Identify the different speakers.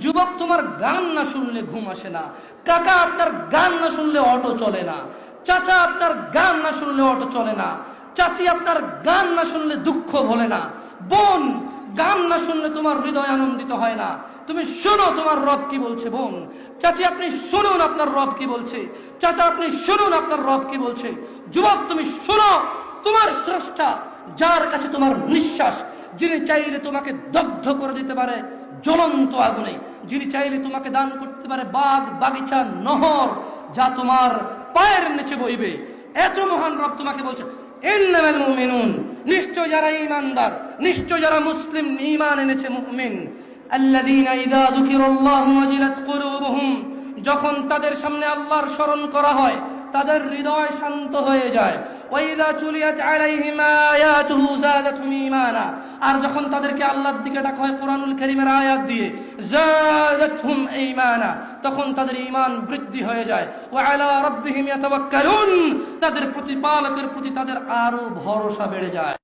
Speaker 1: যুবক, তোমার গান না শুনলে ঘুম আসে না। কাকা, আপনার গান না শুনলে অটো চলে না। চাচা, আপনার গান না শুনলে অটো চলে না। চাচি, আপনার গান না শুনলে দুঃখ ভোলে না। বোন, গান না শুনলে তোমার হৃদয় আনন্দিত হয় না। তুমি শোনো তোমার রব কি বলছে। বোন, চাচি, আপনি শুনুন আপনার রব কি বলছে। চাচা, আপনি শুনুন আপনার রব কি বলছে। যুবক, তুমি শোনো তোমার স্রষ্টা, যার কাছে তোমার নিঃশ্বাস, যিনি চাইলে তোমাকে দগ্ধ করে দিতে পারে জ্বলন্ত আগুনে, যিনি চাইলে তোমাকে দান করতে পারে বাগ বাগিচা নহর, যা তোমার পায়ের নিচে বইবে। এত মহান রব তোমাকে বলছে, ইন্নামাল মুমিনুন, নিশ্চয় যারা ঈমানদার, নিশ্চয় যারা মুসলিম, ঈমান এনেছে, মুমিন, আল্লাযীনা ইযা যুকিরাল্লাহু ওয়াজিলাত কুলুবুহুম, যখন তাদের সামনে আল্লাহর স্মরণ করা হয় তাদের হৃদয় শান্ত হয়ে যায়। ওয়াইযা তুলিয়াত আলাইহিম আয়াতুহু যাদাতুহুম ঈমানা, আর যখন তাদেরকে আল্লাহর দিকে ডাকা হয় কোরআনুল কারীমের আয়াত দিয়ে, যাদাতুহুম ঈমানা, তখন তাদের ঈমান বৃদ্ধি হয়ে যায়। ওয়া আলা রাব্বিহিম ইয়াতাওয়াক্কালুন, তাদের প্রতিপালকের প্রতি তাদের আরো ভরসা বেড়ে যায়।